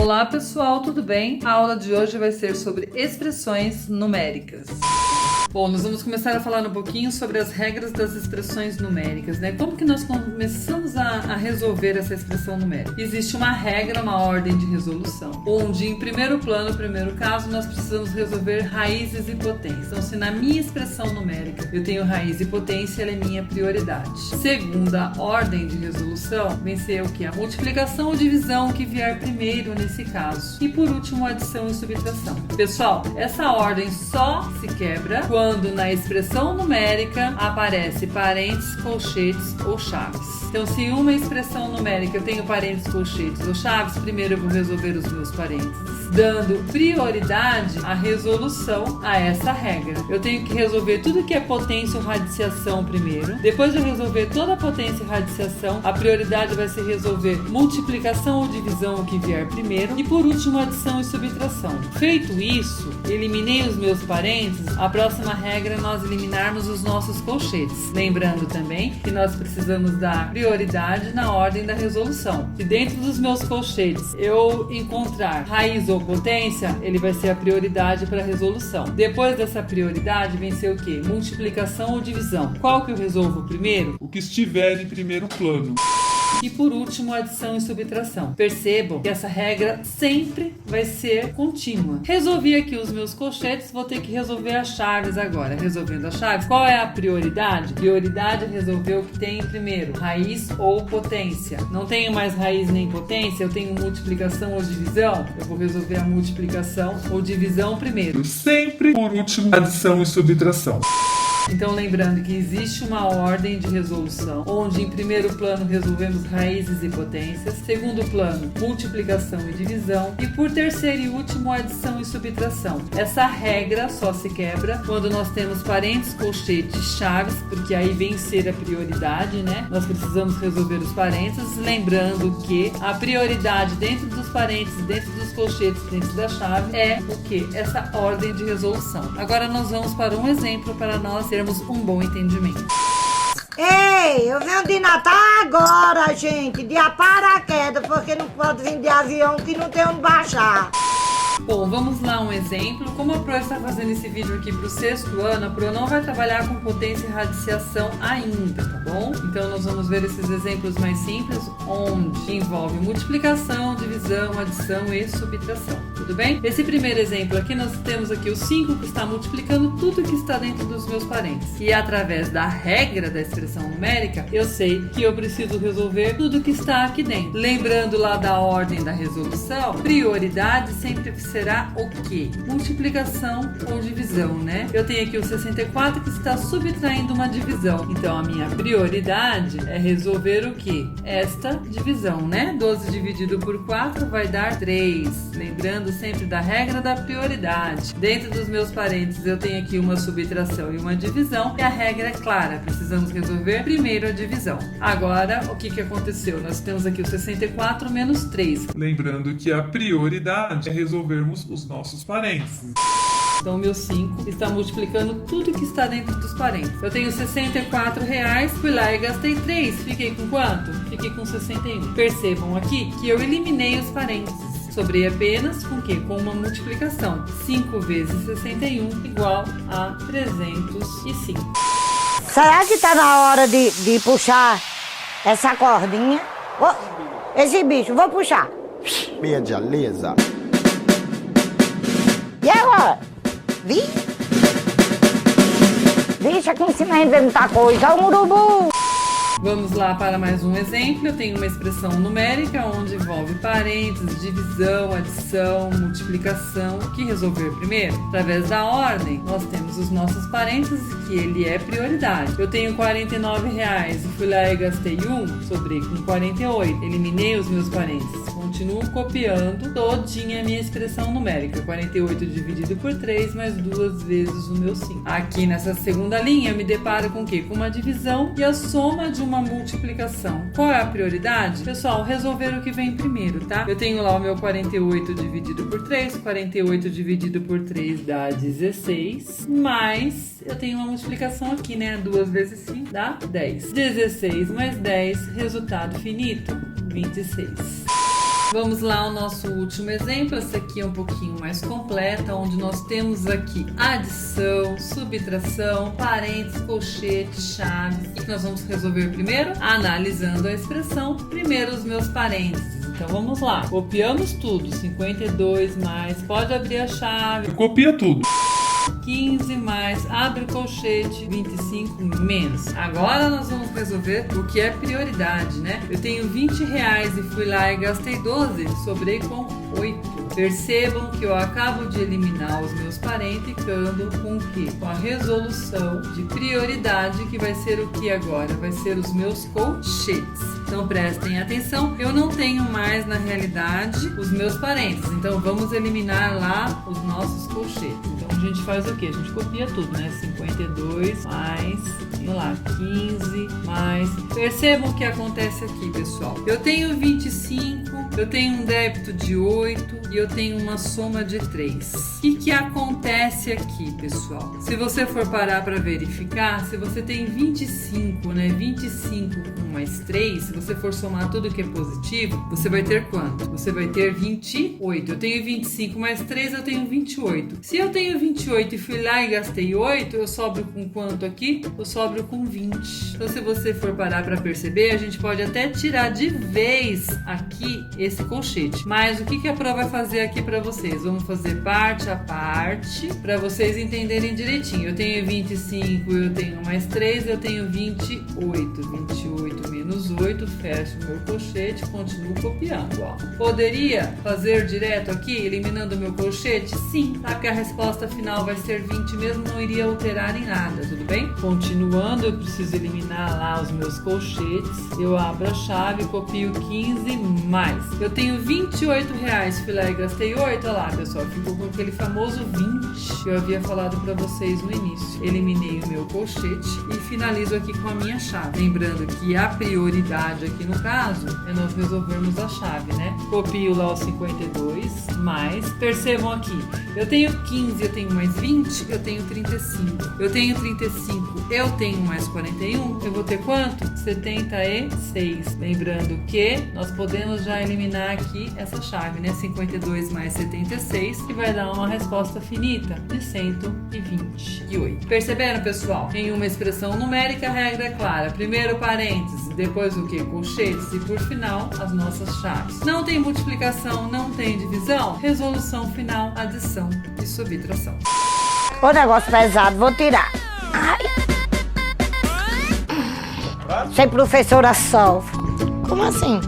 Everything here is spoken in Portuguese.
Olá pessoal, tudo bem? A aula de hoje vai ser sobre expressões numéricas. Bom, nós vamos começar a falar um pouquinho sobre as regras das expressões numéricas, né? Como que nós começamos a resolver essa expressão numérica? Existe uma regra, uma ordem de resolução, onde em primeiro plano, primeiro caso, nós precisamos resolver raízes e potências. Então, se na minha expressão numérica eu tenho raiz e potência, ela é minha prioridade. Segunda ordem de resolução, vem ser o que? A multiplicação ou divisão que vier primeiro nesse caso. E por último, adição e subtração. Pessoal, essa ordem só se quebra quando na expressão numérica aparece parênteses, colchetes ou chaves. Então, se em uma expressão numérica eu tenho parênteses, colchetes ou chaves, primeiro eu vou resolver os meus parênteses, dando prioridade à resolução a essa regra. Eu tenho que resolver tudo que é potência ou radiciação primeiro. Depois de eu resolver toda a potência e radiciação, a prioridade vai ser resolver multiplicação ou divisão, o que vier primeiro. E por último, adição e subtração. Feito isso, eliminei os meus parênteses, a próxima regra é nós eliminarmos os nossos colchetes. Lembrando também que nós precisamos dar prioridade na ordem da resolução. Se dentro dos meus colchetes eu encontrar raiz ou potência, ele vai ser a prioridade para a resolução. Depois dessa prioridade vem ser o quê? Multiplicação ou divisão. Qual que eu resolvo primeiro? O que estiver em primeiro plano. E por último, adição e subtração. Percebam que essa regra sempre vai ser contínua. Resolvi aqui os meus colchetes, vou ter que resolver as chaves agora. Resolvendo as chaves, qual é a prioridade? Prioridade é resolver o que tem em primeiro, raiz ou potência. Não tenho mais raiz nem potência, eu tenho multiplicação ou divisão, eu vou resolver a multiplicação ou divisão primeiro. Sempre por último, adição e subtração. Então, lembrando que existe uma ordem de resolução, onde em primeiro plano resolvemos raízes e potências, segundo plano, multiplicação e divisão, e por terceiro e último, adição e subtração. Essa regra só se quebra quando nós temos parênteses, colchetes, chaves, porque aí vem ser a prioridade, né? Nós precisamos resolver os parênteses, lembrando que a prioridade dentro dos parênteses, dentro dos colchetes, dentro da chave, é o que? Essa ordem de resolução. Agora nós vamos para um exemplo para nós termos um bom entendimento. Ei, eu venho de Natal agora, gente, de paraquedas, porque não pode vir de avião que não tem onde baixar. Bom, vamos lá um exemplo. Como a Pro está fazendo esse vídeo aqui para o sexto ano, a Pro não vai trabalhar com potência e radiciação ainda, tá bom? Então nós vamos ver esses exemplos mais simples, onde envolve multiplicação, divisão, adição e subtração, tudo bem? Esse primeiro exemplo aqui, nós temos aqui o 5 que está multiplicando tudo que está dentro dos meus parênteses. E através da regra da expressão numérica, eu sei que eu preciso resolver tudo que está aqui dentro. Lembrando lá da ordem da resolução, prioridade sempre será o quê? Multiplicação ou divisão, né? Eu tenho aqui o 64 que está subtraindo uma divisão. Então, a minha prioridade é resolver o quê? Esta divisão, né? 12 dividido por 4 vai dar 3. Lembrando sempre da regra da prioridade. Dentro dos meus parênteses, eu tenho aqui uma subtração e uma divisão. E a regra é clara. Precisamos resolver primeiro a divisão. Agora, o que aconteceu? Nós temos aqui o 64 menos 3. Lembrando que a prioridade é resolvermos os nossos parênteses. Então, o meu 5 está multiplicando tudo que está dentro dos parênteses. Eu tenho R$64, fui lá e gastei 3. Fiquei com quanto? Fiquei com 61. Percebam aqui que eu eliminei os parênteses. Sobrei apenas com o quê? Com uma multiplicação. 5 vezes 61 igual a 305. Será que tá na hora de puxar essa cordinha? Esse bicho, vou puxar. Beleza. E agora? Vixe, aqui em cima ainda muita coisa. O urubu. Vamos lá para mais um exemplo. Eu tenho uma expressão numérica onde envolve parênteses, divisão, adição, multiplicação. O que resolver primeiro? Através da ordem, nós temos os nossos parênteses, que ele é prioridade. Eu tenho R$49 e fui lá e gastei 1, sobrei com 48. Eliminei os meus parênteses. continuo copiando todinha a minha expressão numérica. 48 dividido por 3 mais 2 vezes o meu 5. Aqui nessa segunda linha eu me deparo com o quê? Com uma divisão e a soma de uma multiplicação. Qual é a prioridade? Pessoal, resolver o que vem primeiro, tá? Eu tenho lá o meu 48 dividido por 3. 48 dividido por 3 dá 16. Mais eu tenho uma multiplicação aqui, né? 2 vezes 5 dá 10. 16 mais 10, resultado finito, 26. Vamos lá ao nosso último exemplo. Essa aqui é um pouquinho mais completa, onde nós temos aqui adição, subtração, parênteses, colchete, chaves. O que nós vamos resolver primeiro? Analisando a expressão. Primeiro os meus parênteses. Então vamos lá. Copiamos tudo. 52 mais, pode abrir a chave. Copia tudo. 15 mais, abre o colchete, 25 menos. Agora nós vamos resolver o que é prioridade, né? Eu tenho 20 reais e fui lá e gastei 12, sobrei com 8. Percebam que eu acabo de eliminar os meus parentes ficando com o quê? Com a resolução de prioridade, que vai ser o que agora? Vai ser os meus colchetes. Então prestem atenção, eu não tenho mais na realidade os meus parentes, então vamos eliminar lá os nossos colchetes. Então a gente faz o que? A gente copia tudo, né? 52 mais, vamos lá, 15 mais. Percebam o que acontece aqui, pessoal. Eu tenho 25, eu tenho um débito de 8 e eu tenho uma soma de 3. O que acontece aqui, pessoal? Se você for parar para verificar, se você tem 25, né? 25 com mais 3, se você for somar tudo que é positivo, você vai ter quanto? Você vai ter 28. Eu tenho 25 mais 3, eu tenho 28. Se eu tenho 28 e fui lá e gastei 8, eu sobro com quanto aqui? Eu sobro com 20. Então, se você for parar para perceber, a gente pode até tirar de vez aqui esse colchete. Mas o que a prova vai fazer aqui para vocês? Vamos fazer parte a parte para vocês entenderem direitinho. Eu tenho 25, eu tenho mais 3, eu tenho 28. 28 menos 8, fecho o meu colchete, continuo copiando, ó. Poderia fazer direto aqui, eliminando o meu colchete? Sim, tá? Porque a resposta final vai ser 20 mesmo, não iria alterar em nada, tudo bem? Continuando, eu preciso eliminar lá os meus colchetes. Eu abro a chave, copio 15 mais. Eu tenho 28 reais, fui lá e gastei 8, olha lá, pessoal, ficou com aquele famoso 20 que eu havia falado para vocês no início. Eliminei o meu colchete e finalizo aqui com a minha chave. Lembrando que a prioridade aqui no caso é nós resolvermos a chave, né? Copio lá os 52 mais, percebam aqui, eu tenho 15, eu tenho mais 20, eu tenho 35. Eu tenho 35, eu tenho mais 41, eu vou ter quanto? 76. Lembrando que nós podemos já eliminar aqui essa chave, né? 52 mais 76, que vai dar uma resposta finita de 128. Perceberam, pessoal? Em uma expressão numérica, a regra é clara. Primeiro parênteses, depois o que? Colchetes e por final, as nossas chaves. Não tem multiplicação, não tem divisão, resolução final, adição e subtração. O negócio pesado, vou tirar. Ai. Sem professora Sol. Como assim?